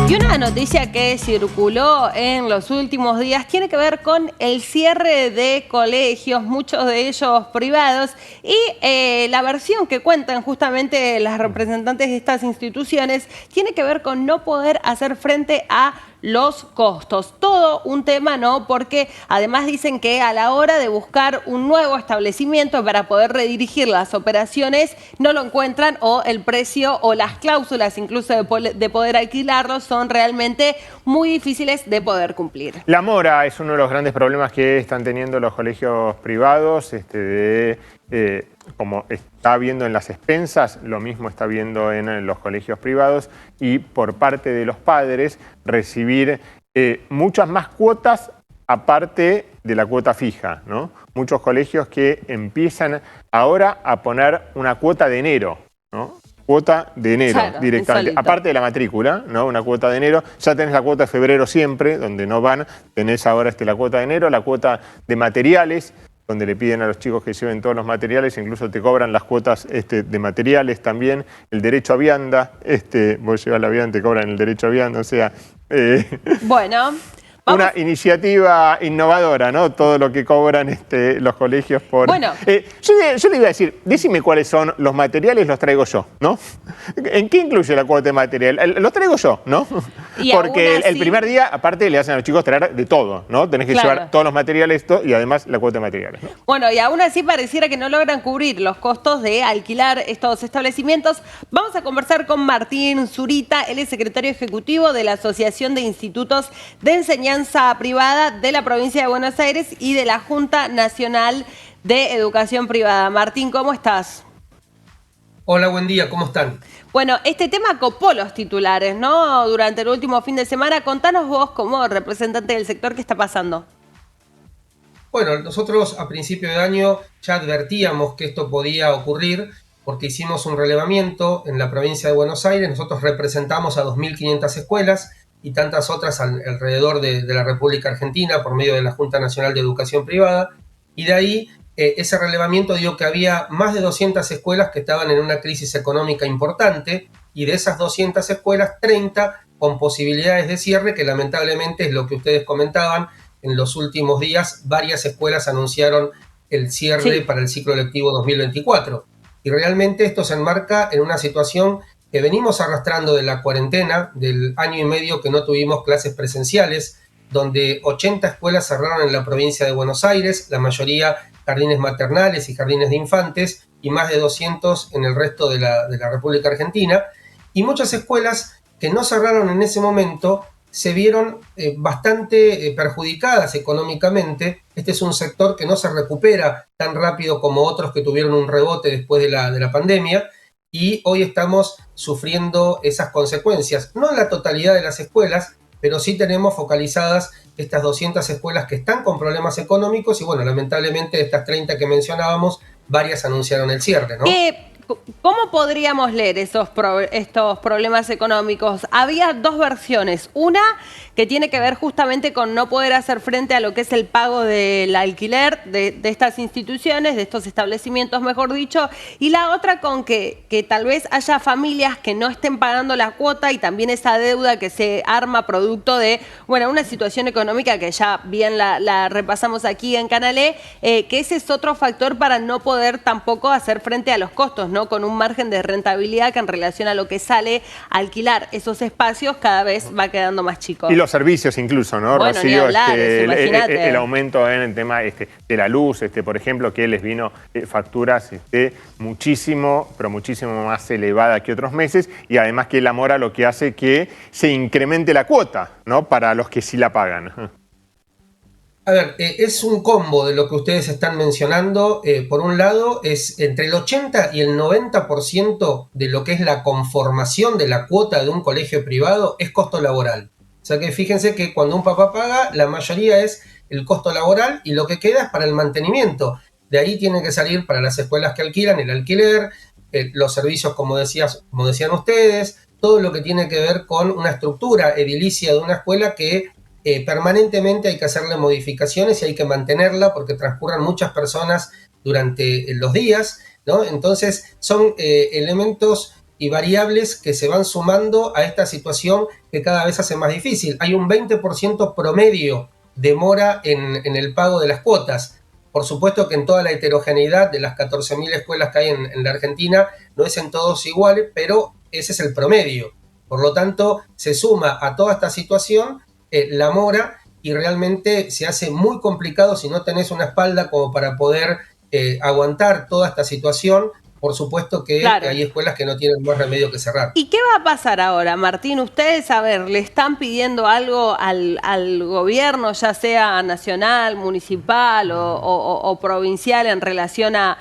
Y una noticia que circuló en los últimos días tiene que ver con el cierre de colegios, muchos de ellos privados, y la versión que cuentan justamente las representantes de estas instituciones tiene que ver con no poder hacer frente a los costos. Todo un tema, ¿no? Porque además dicen que a la hora de buscar un nuevo establecimiento para poder redirigir las operaciones, no lo encuentran, o el precio o las cláusulas incluso de poder alquilarlos son realmente muy difíciles de poder cumplir. La mora es uno de los grandes problemas que están teniendo los colegios privados, como está viendo en las expensas, lo mismo está viendo en los colegios privados, y por parte de los padres recibir muchas más cuotas aparte de la cuota fija, ¿no? Muchos colegios que empiezan ahora a poner una cuota de enero, ¿no? Cuota de enero, claro, directamente, insólito. Aparte de la matrícula, ¿no? Una cuota de enero. Ya tenés la cuota de febrero siempre, donde no van, tenés ahora la cuota de enero, la cuota de materiales, donde le piden a los chicos que lleven todos los materiales, incluso te cobran las cuotas de materiales también, el derecho a vianda, vos llevas la vianda, te cobran el derecho a vianda, o sea... Bueno... Una iniciativa innovadora, ¿no? Todo lo que cobran los colegios por... Bueno. Yo le iba a decir, decime cuáles son los materiales, los traigo yo, ¿no? ¿En qué incluye la cuota de material? Los traigo yo, ¿no? Porque el primer día, aparte, le hacen a los chicos traer de todo, ¿no? Tenés que llevar todos los materiales y además la cuota de materiales, ¿no? Bueno, y aún así pareciera que no logran cubrir los costos de alquilar estos establecimientos. Vamos a conversar con Martín Zurita, él es secretario ejecutivo de la Asociación de Institutos de Enseñanza Privada de la provincia de Buenos Aires y de la Junta Nacional de Educación Privada. Martín, ¿cómo estás? Hola, buen día, ¿cómo están? Bueno, este tema copó los titulares, ¿no? Durante el último fin de semana. Contanos vos, como representante del sector, ¿qué está pasando? Bueno, nosotros a principio de año ya advertíamos que esto podía ocurrir porque hicimos un relevamiento en la provincia de Buenos Aires. Nosotros representamos a 2.500 escuelas y tantas otras alrededor de la República Argentina por medio de la Junta Nacional de Educación Privada, y de ahí ese relevamiento dio que había más de 200 escuelas que estaban en una crisis económica importante, y de esas 200 escuelas, 30 con posibilidades de cierre, que lamentablemente es lo que ustedes comentaban. En los últimos días varias escuelas anunciaron el cierre para el ciclo lectivo 2024, y realmente esto se enmarca en una situación que venimos arrastrando de la cuarentena, del año y medio que no tuvimos clases presenciales, donde 80 escuelas cerraron en la provincia de Buenos Aires, la mayoría jardines maternales y jardines de infantes, y más de 200 en el resto de la República Argentina. Y muchas escuelas que no cerraron en ese momento se vieron bastante perjudicadas económicamente. Este es un sector que no se recupera tan rápido como otros que tuvieron un rebote después de la pandemia, y hoy estamos sufriendo esas consecuencias. No en la totalidad de las escuelas, pero sí tenemos focalizadas estas 200 escuelas que están con problemas económicos, y bueno, lamentablemente de estas 30 que mencionábamos, varias anunciaron el cierre, ¿no? ¿Cómo podríamos leer estos problemas económicos? Había dos versiones. Una que tiene que ver justamente con no poder hacer frente a lo que es el pago del alquiler de estas instituciones, de estos establecimientos, mejor dicho. Y la otra con que tal vez haya familias que no estén pagando la cuota, y también esa deuda que se arma producto de, bueno, una situación económica que ya bien la repasamos aquí en Canal E, que ese es otro factor para no poder tampoco hacer frente a los costos, ¿no? Con un margen de rentabilidad que en relación a lo que sale a alquilar esos espacios cada vez va quedando más chico. Y los servicios incluso, ¿no, bueno, Rocío? Ni hablar, el aumento en el tema de la luz, por ejemplo, que les vino facturas muchísimo, pero muchísimo más elevada que otros meses, y además que la mora lo que hace que se incremente la cuota, ¿no? Para los que sí la pagan. A ver, es un combo de lo que ustedes están mencionando. Por un lado, es entre el 80 y el 90% de lo que es la conformación de la cuota de un colegio privado es costo laboral. O sea que fíjense que cuando un papá paga, la mayoría es el costo laboral, y lo que queda es para el mantenimiento. De ahí tienen que salir para las escuelas que alquilan el alquiler, los servicios, como decían ustedes, todo lo que tiene que ver con una estructura edilicia de una escuela que permanentemente hay que hacerle modificaciones y hay que mantenerla porque transcurran muchas personas durante los días, ¿no? Entonces son elementos y variables que se van sumando a esta situación que cada vez hace más difícil. Hay un 20% promedio de mora en el pago de las cuotas. Por supuesto que en toda la heterogeneidad de las 14.000 escuelas que hay en la Argentina, no es en todos iguales, pero ese es el promedio. Por lo tanto, se suma a toda esta situación la mora y realmente se hace muy complicado si no tenés una espalda como para poder aguantar toda esta situación. Por supuesto que Claro. hay escuelas que no tienen más remedio que cerrar. ¿Y qué va a pasar ahora, Martín? Ustedes, a ver, ¿le están pidiendo algo al gobierno, ya sea nacional, municipal o provincial, en relación a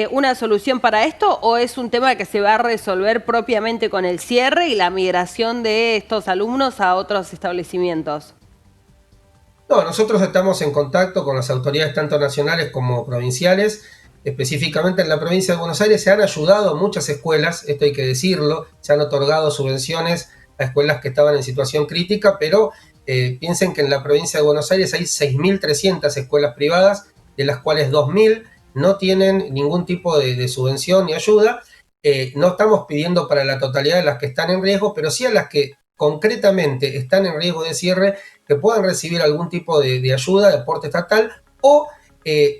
una solución para esto? ¿O es un tema que se va a resolver propiamente con el cierre y la migración de estos alumnos a otros establecimientos? No, nosotros estamos en contacto con las autoridades tanto nacionales como provinciales. Específicamente en la provincia de Buenos Aires se han ayudado muchas escuelas, esto hay que decirlo, se han otorgado subvenciones a escuelas que estaban en situación crítica, pero piensen que en la provincia de Buenos Aires hay 6.300 escuelas privadas, de las cuales 2.000 no tienen ningún tipo de subvención ni ayuda. No estamos pidiendo para la totalidad de las que están en riesgo, pero sí a las que concretamente están en riesgo de cierre, que puedan recibir algún tipo de ayuda, de aporte estatal, o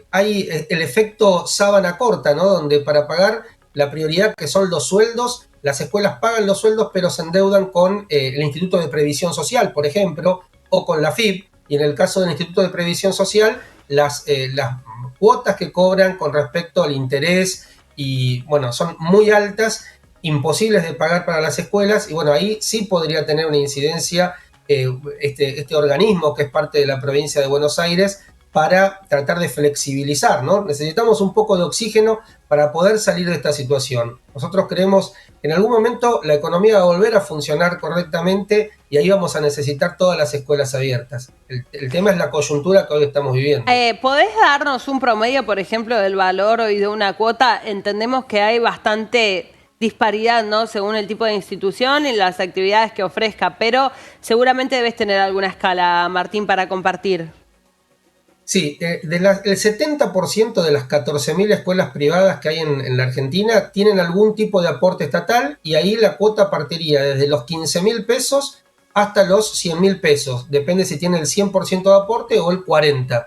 hay el efecto sábana corta, ¿no? Donde para pagar la prioridad que son los sueldos, las escuelas pagan los sueldos pero se endeudan con el Instituto de Previsión Social, por ejemplo, o con la AFIP, y en el caso del Instituto de Previsión Social, las cuotas que cobran con respecto al interés, y bueno, son muy altas, imposibles de pagar para las escuelas, y bueno, ahí sí podría tener una incidencia este organismo que es parte de la provincia de Buenos Aires, para tratar de flexibilizar, ¿no? Necesitamos un poco de oxígeno para poder salir de esta situación. Nosotros creemos que en algún momento la economía va a volver a funcionar correctamente y ahí vamos a necesitar todas las escuelas abiertas. El tema es la coyuntura que hoy estamos viviendo. ¿Podés darnos un promedio, por ejemplo, del valor hoy de una cuota? Entendemos que hay bastante disparidad, ¿no? Según el tipo de institución y las actividades que ofrezca, pero seguramente debes tener alguna escala, Martín, para compartir. Sí, el 70% de las 14.000 escuelas privadas que hay en la Argentina tienen algún tipo de aporte estatal y ahí la cuota partiría desde los 15.000 pesos hasta los 100.000 pesos. Depende si tiene el 100% de aporte o el 40%.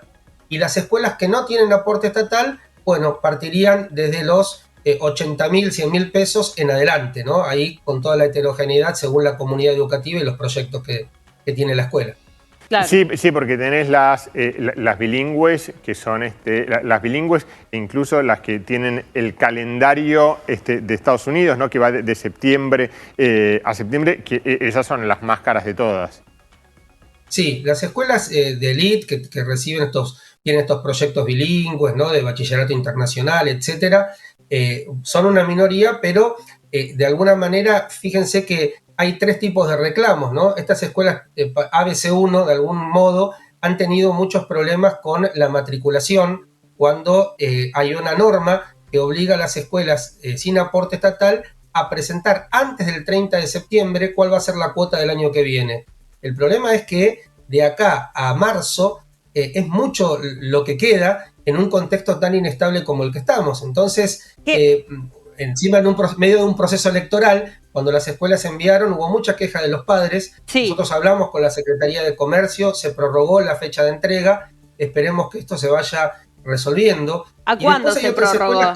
Y las escuelas que no tienen aporte estatal, bueno, partirían desde los 80.000, 100.000 pesos en adelante, ¿no? Ahí con toda la heterogeneidad según la comunidad educativa y los proyectos que tiene la escuela. Claro. Sí, porque tenés las bilingües, que son las bilingües, e incluso las que tienen el calendario de Estados Unidos, ¿no? Que va de septiembre a septiembre, que esas son las más caras de todas. Sí, las escuelas de élite que reciben tienen estos proyectos bilingües, ¿no? De bachillerato internacional, etcétera, son una minoría, pero de alguna manera, fíjense que hay tres tipos de reclamos, ¿no? Estas escuelas ABC1, de algún modo, han tenido muchos problemas con la matriculación cuando hay una norma que obliga a las escuelas sin aporte estatal a presentar antes del 30 de septiembre cuál va a ser la cuota del año que viene. El problema es que de acá a marzo es mucho lo que queda en un contexto tan inestable como el que estamos. Entonces, encima en medio de un proceso electoral, cuando las escuelas enviaron, hubo mucha queja de los padres. Sí. Nosotros hablamos con la Secretaría de Comercio, se prorrogó la fecha de entrega, esperemos que esto se vaya resolviendo. ¿A cuándo se prorrogó?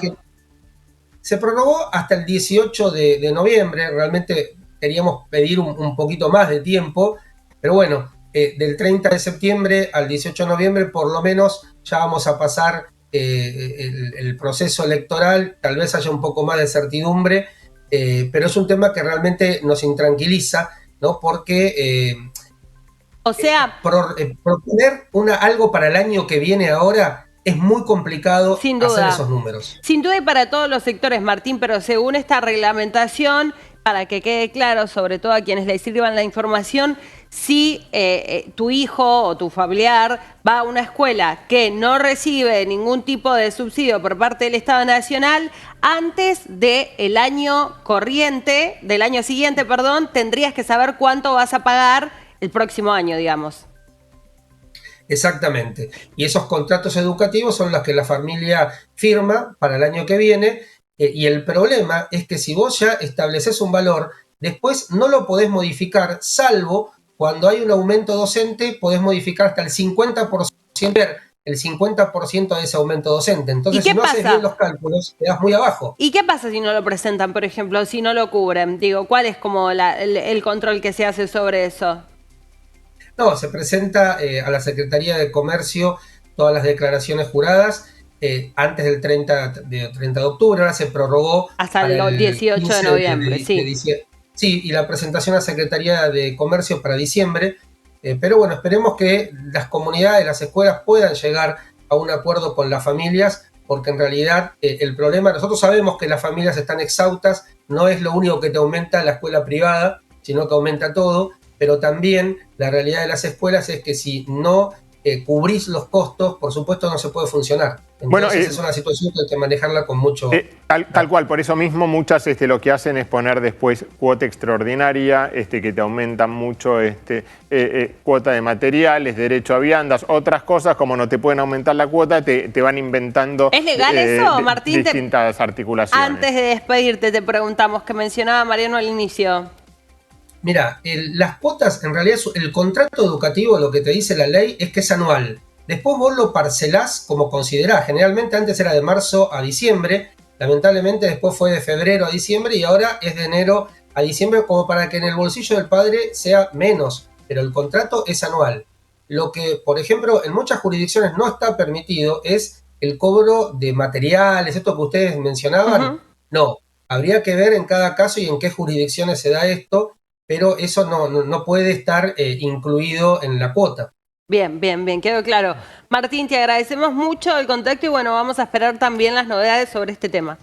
Se prorrogó hasta el 18 de noviembre, realmente queríamos pedir un poquito más de tiempo, pero bueno, del 30 de septiembre al 18 de noviembre por lo menos ya vamos a pasar el proceso electoral, tal vez haya un poco más de certidumbre, pero es un tema que realmente nos intranquiliza, ¿no? Porque proponer algo para el año que viene ahora es muy complicado hacer esos números. Sin duda y para todos los sectores, Martín, pero según esta reglamentación, para que quede claro, sobre todo a quienes les sirvan la información, si tu hijo o tu familiar va a una escuela que no recibe ningún tipo de subsidio por parte del Estado Nacional, antes del año corriente, del año siguiente, perdón, tendrías que saber cuánto vas a pagar el próximo año, digamos. Exactamente. Y esos contratos educativos son los que la familia firma para el año que viene. Y el problema es que si vos ya estableces un valor, después no lo podés modificar, salvo cuando hay un aumento docente, podés modificar hasta el 50%, el 50% de ese aumento docente. Entonces, si no haces bien los cálculos, te das muy abajo. ¿Y qué pasa si no lo presentan, por ejemplo, si no lo cubren? Digo, ¿cuál es como el control que se hace sobre eso? No, se presenta a la Secretaría de Comercio todas las declaraciones juradas antes del 30 de octubre, ahora se prorrogó hasta el 18 de noviembre, sí. Sí, y la presentación a la Secretaría de Comercio para diciembre, pero bueno, esperemos que las comunidades, las escuelas puedan llegar a un acuerdo con las familias, porque en realidad el problema, nosotros sabemos que las familias están exhaustas, no es lo único que te aumenta la escuela privada, sino que aumenta todo, pero también la realidad de las escuelas es que si no cubrís los costos, por supuesto no se puede funcionar. Entonces es una situación que hay que manejarla con mucho... Tal cual, por eso mismo muchas lo que hacen es poner después cuota extraordinaria, que te aumentan mucho cuota de materiales, derecho a viandas, otras cosas, como no te pueden aumentar la cuota, te van inventando... ¿Es legal eso, Martín? Distintas articulaciones. Antes de despedirte te preguntamos, que mencionaba Mariano al inicio. Mira, las cuotas, en realidad, el contrato educativo, lo que te dice la ley es que es anual. Después vos lo parcelás como considerás. Generalmente antes era de marzo a diciembre, lamentablemente después fue de febrero a diciembre y ahora es de enero a diciembre, como para que en el bolsillo del padre sea menos, pero el contrato es anual. Lo que, por ejemplo, en muchas jurisdicciones no está permitido es el cobro de materiales, esto que ustedes mencionaban. No, habría que ver en cada caso y en qué jurisdicciones se da esto, pero eso no puede estar incluido en la cuota. Bien, quedó claro. Martín, te agradecemos mucho el contacto y bueno, vamos a esperar también las novedades sobre este tema.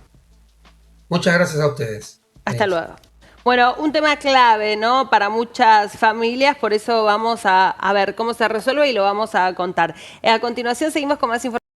Muchas gracias a ustedes. Hasta luego. Bueno, un tema clave, ¿no? Para muchas familias, por eso vamos a ver cómo se resuelve y lo vamos a contar. A continuación seguimos con más información.